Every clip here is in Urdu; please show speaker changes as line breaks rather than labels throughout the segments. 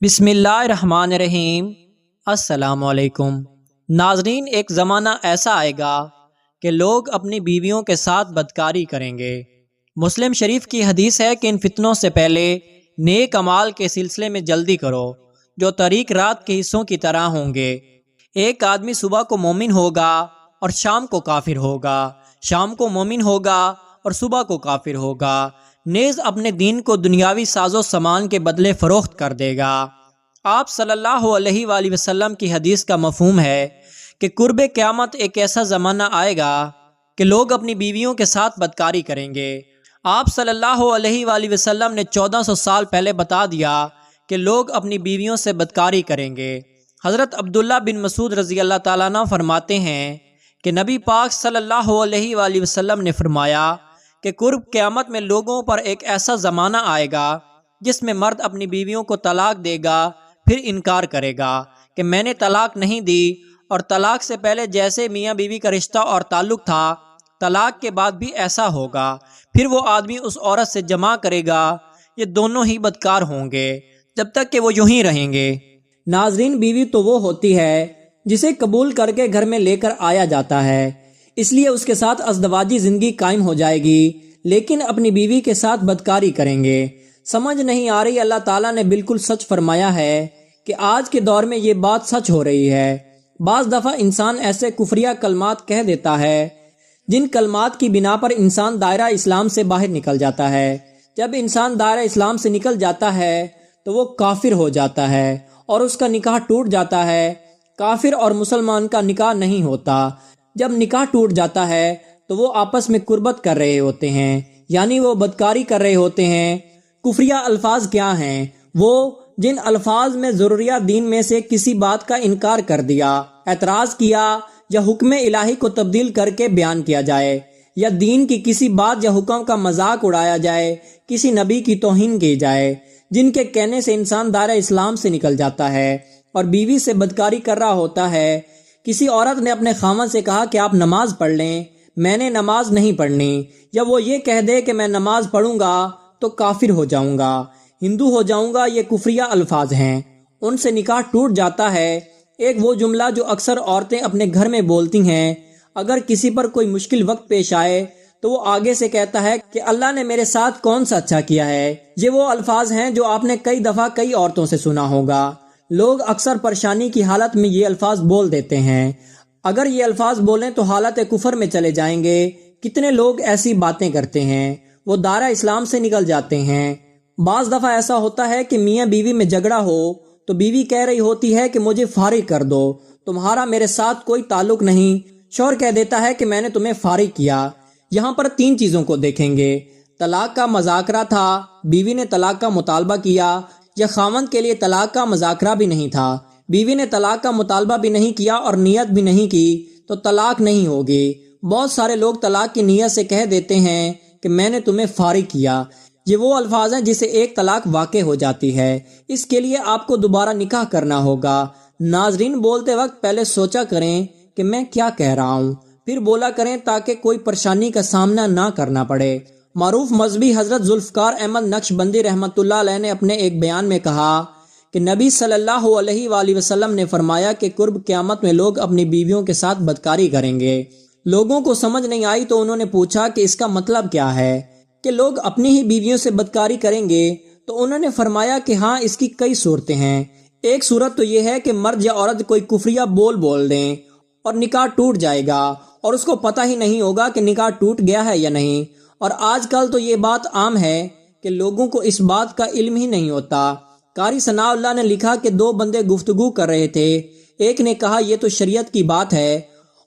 بسم اللہ الرحمن الرحیم۔ السلام علیکم ناظرین، ایک زمانہ ایسا آئے گا کہ لوگ اپنی بیویوں کے ساتھ بدکاری کریں گے۔ مسلم شریف کی حدیث ہے کہ ان فتنوں سے پہلے نیک اعمال کے سلسلے میں جلدی کرو جو طریق رات کے حصوں کی طرح ہوں گے۔ ایک آدمی صبح کو مومن ہوگا اور شام کو کافر ہوگا، شام کو مومن ہوگا اور صبح کو کافر ہوگا، نیز اپنے دین کو دنیاوی ساز و سامان کے بدلے فروخت کر دے گا۔ آپ صلی اللہ علیہ وآلہ وسلم کی حدیث کا مفہوم ہے کہ قرب قیامت ایک ایسا زمانہ آئے گا کہ لوگ اپنی بیویوں کے ساتھ بدکاری کریں گے۔ آپ صلی اللہ علیہ وآلہ وسلم نے 1400 سال پہلے بتا دیا کہ لوگ اپنی بیویوں سے بدکاری کریں گے۔ حضرت عبداللہ بن مسعود رضی اللہ تعالیٰ عنہ فرماتے ہیں کہ نبی پاک صلی اللہ علیہ وآلہ وسلم نے فرمایا کہ قرب قیامت میں لوگوں پر ایک ایسا زمانہ آئے گا جس میں مرد اپنی بیویوں کو طلاق دے گا، پھر انکار کرے گا کہ میں نے طلاق نہیں دی، اور طلاق سے پہلے جیسے میاں بیوی کا رشتہ اور تعلق تھا طلاق کے بعد بھی ایسا ہوگا، پھر وہ آدمی اس عورت سے جمع کرے گا، یہ دونوں ہی بدکار ہوں گے جب تک کہ وہ یوں ہی رہیں گے۔ ناظرین، بیوی تو وہ ہوتی ہے جسے قبول کر کے گھر میں لے کر آیا جاتا ہے، اس لیے اس کے ساتھ ازدواجی زندگی قائم ہو جائے گی، لیکن اپنی بیوی کے ساتھ بدکاری کریں گے۔ سمجھ نہیں آ رہی؟ اللہ تعالیٰ نے بالکل سچ فرمایا ہے کہ آج کے دور میں یہ بات سچ ہو رہی ہے۔ بعض دفعہ انسان ایسے کفریہ کلمات کہہ دیتا ہے جن کلمات کی بنا پر انسان دائرہ اسلام سے باہر نکل جاتا ہے۔ جب انسان دائرہ اسلام سے نکل جاتا ہے تو وہ کافر ہو جاتا ہے اور اس کا نکاح ٹوٹ جاتا ہے۔ کافر اور مسلمان کا نکاح نہیں ہوتا۔ جب نکاح ٹوٹ جاتا ہے تو وہ آپس میں قربت کر رہے ہوتے ہیں، یعنی وہ بدکاری کر رہے ہوتے ہیں۔ کفریہ الفاظ کیا ہیں؟ وہ جن الفاظ میں ضروریات دین میں سے کسی بات کا انکار کر دیا، اعتراض کیا، یا حکم الہی کو تبدیل کر کے بیان کیا جائے، یا دین کی کسی بات یا حکم کا مذاق اڑایا جائے، کسی نبی کی توہین کی جائے، جن کے کہنے سے انسان دائرہ اسلام سے نکل جاتا ہے اور بیوی سے بدکاری کر رہا ہوتا ہے۔ کسی عورت نے اپنے خاوند سے کہا کہ آپ نماز پڑھ لیں، میں نے نماز نہیں پڑھنی، یا وہ یہ کہہ دے کہ میں نماز پڑھوں گا تو کافر ہو جاؤں گا، ہندو ہو جاؤں گا، یہ کفریہ الفاظ ہیں، ان سے نکاح ٹوٹ جاتا ہے۔ ایک وہ جملہ جو اکثر عورتیں اپنے گھر میں بولتی ہیں، اگر کسی پر کوئی مشکل وقت پیش آئے تو وہ آگے سے کہتا ہے کہ اللہ نے میرے ساتھ کون سا اچھا کیا ہے۔ یہ وہ الفاظ ہیں جو آپ نے کئی دفعہ کئی عورتوں سے سنا ہوگا۔ لوگ اکثر پریشانی کی حالت میں یہ الفاظ بول دیتے ہیں۔ اگر یہ الفاظ بولیں تو حالت کفر میں چلے جائیں گے۔ کتنے لوگ ایسی باتیں کرتے ہیں، وہ دائرہ اسلام سے نکل جاتے ہیں۔ بعض دفعہ ایسا ہوتا ہے کہ میاں بیوی میں جھگڑا ہو تو بیوی کہہ رہی ہوتی ہے کہ مجھے فارغ کر دو، تمہارا میرے ساتھ کوئی تعلق نہیں۔ شوہر کہہ دیتا ہے کہ میں نے تمہیں فارغ کیا۔ یہاں پر 3 چیزوں کو دیکھیں گے۔ طلاق کا مذاکرہ تھا، بیوی نے طلاق کا مطالبہ کیا، یا خاوند کے لیے طلاق کا مذاکرہ بھی نہیں تھا، بیوی نے طلاق کا مطالبہ بھی نہیں کیا اور نیت بھی نہیں کی، تو طلاق نہیں ہوگی۔ بہت سارے لوگ طلاق کی نیت سے کہہ دیتے ہیں کہ میں نے تمہیں فارغ کیا۔ یہ وہ الفاظ ہیں جسے ایک طلاق واقع ہو جاتی ہے۔ اس کے لیے آپ کو دوبارہ نکاح کرنا ہوگا۔ ناظرین، بولتے وقت پہلے سوچا کریں کہ میں کیا کہہ رہا ہوں، پھر بولا کریں تاکہ کوئی پریشانی کا سامنا نہ کرنا پڑے۔ معروف مذہبی حضرت ذوالفقار احمد نقشبندی رحمۃ اللہ علیہ نے اپنے ایک بیان میں کہا کہ نبی صلی اللہ علیہ وآلہ وسلم نے فرمایا کہ قرب قیامت میں لوگ اپنی بیویوں کے ساتھ بدکاری کریں گے۔ لوگوں کو سمجھ نہیں آئی تو انہوں نے پوچھا کہ اس کا مطلب کیا ہے کہ لوگ اپنی ہی بیویوں سے بدکاری کریں گے؟ تو انہوں نے فرمایا کہ ہاں، اس کی کئی صورتیں ہیں۔ ایک صورت تو یہ ہے کہ مرد یا عورت کوئی کفریہ بول دیں اور نکاح ٹوٹ جائے گا اور اس کو پتہ ہی نہیں ہوگا کہ نکاح ٹوٹ گیا ہے یا نہیں۔ اور آج کل تو یہ بات عام ہے کہ لوگوں کو اس بات کا علم ہی نہیں ہوتا۔ قاری ثناء اللہ نے لکھا کہ 2 بندے گفتگو کر رہے تھے، ایک نے کہا یہ تو شریعت کی بات ہے،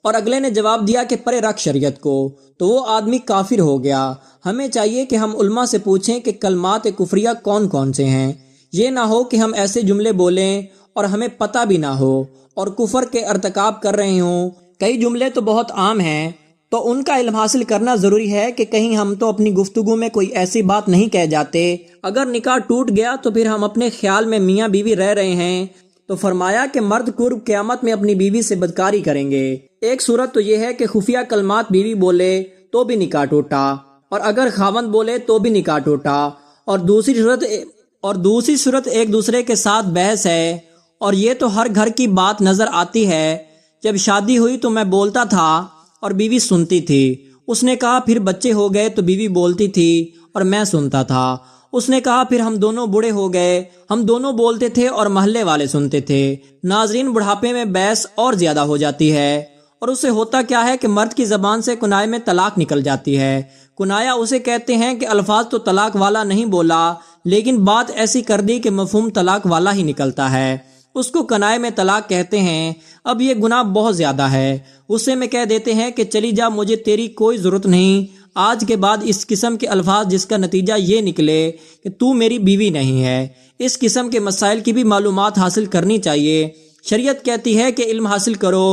اور اگلے نے جواب دیا کہ پرے رکھ شریعت کو، تو وہ آدمی کافر ہو گیا۔ ہمیں چاہیے کہ ہم علماء سے پوچھیں کہ کلمات کفریہ کون کون سے ہیں۔ یہ نہ ہو کہ ہم ایسے جملے بولیں اور ہمیں پتہ بھی نہ ہو اور کفر کے ارتکاب کر رہے ہوں۔ کئی جملے تو بہت عام ہیں، تو ان کا علم حاصل کرنا ضروری ہے کہ کہیں ہم تو اپنی گفتگو میں کوئی ایسی بات نہیں کہہ جاتے۔ اگر نکاح ٹوٹ گیا تو پھر ہم اپنے خیال میں میاں بیوی رہ رہے ہیں، تو فرمایا کہ مرد قرب قیامت میں اپنی بیوی سے بدکاری کریں گے۔ ایک صورت تو یہ ہے کہ خفیہ کلمات بیوی بولے تو بھی نکاح ٹوٹا، اور اگر خاوند بولے تو بھی نکاح ٹوٹا، اور اور دوسری صورت ایک دوسرے کے ساتھ بحث ہے، اور یہ تو ہر گھر کی بات نظر آتی ہے۔ جب شادی ہوئی تو میں بولتا تھا اور بیوی سنتی تھی۔ اس نے کہا پھر بچے ہو گئے تو بیوی بولتی تھی اور میں سنتا تھا۔ اس نے کہا پھر ہم دونوں بوڑھے ہو گئے، ہم دونوں بولتے تھے اور محلے والے سنتے تھے۔ ناظرین، بڑھاپے میں بحث اور زیادہ ہو جاتی ہے، اور اسے ہوتا کیا ہے کہ مرد کی زبان سے کنائے میں طلاق نکل جاتی ہے۔ کنایا اسے کہتے ہیں کہ الفاظ تو طلاق والا نہیں بولا، لیکن بات ایسی کر دی کہ مفہوم طلاق والا ہی نکلتا ہے، اس کو کنائے میں طلاق کہتے ہیں۔ اب یہ گناہ بہت زیادہ ہے۔ غصے میں کہہ دیتے ہیں کہ چلی جا، مجھے تیری کوئی ضرورت نہیں، آج کے بعد اس قسم کے الفاظ جس کا نتیجہ یہ نکلے کہ تو میری بیوی نہیں ہے۔ اس قسم کے مسائل کی بھی معلومات حاصل کرنی چاہیے۔ شریعت کہتی ہے کہ علم حاصل کرو۔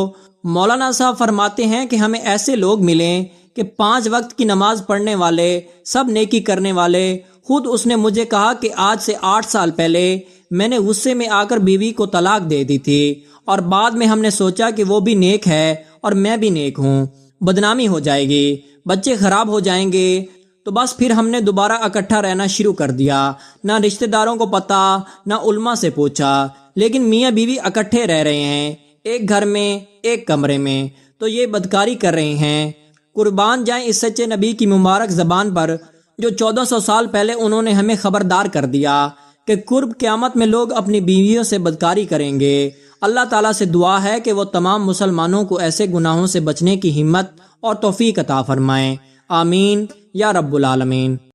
مولانا صاحب فرماتے ہیں کہ ہمیں ایسے لوگ ملیں کہ 5 وقت کی نماز پڑھنے والے، سب نیکی کرنے والے۔ خود اس نے مجھے کہا کہ آج سے 8 سال پہلے میں نے غصے میں آ کر بیوی کو طلاق دے دی تھی، اور بعد میں ہم نے سوچا کہ وہ بھی نیک ہے اور میں بھی نیک ہوں، بدنامی ہو جائے گی، بچے خراب ہو جائیں گے، تو بس پھر ہم نے دوبارہ اکٹھا رہنا شروع کر دیا۔ نہ رشتہ داروں کو پتہ، نہ علماء سے پوچھا، لیکن میاں بیوی اکٹھے رہ رہے ہیں، ایک گھر میں، ایک کمرے میں، تو یہ بدکاری کر رہے ہیں۔ قربان جائیں اس سچے نبی کی مبارک زبان پر، جو 1400 سال پہلے انہوں نے ہمیں خبردار کر دیا کہ قرب قیامت میں لوگ اپنی بیویوں سے بدکاری کریں گے۔ اللہ تعالیٰ سے دعا ہے کہ وہ تمام مسلمانوں کو ایسے گناہوں سے بچنے کی ہمت اور توفیق عطا فرمائیں۔ آمین یا رب العالمین۔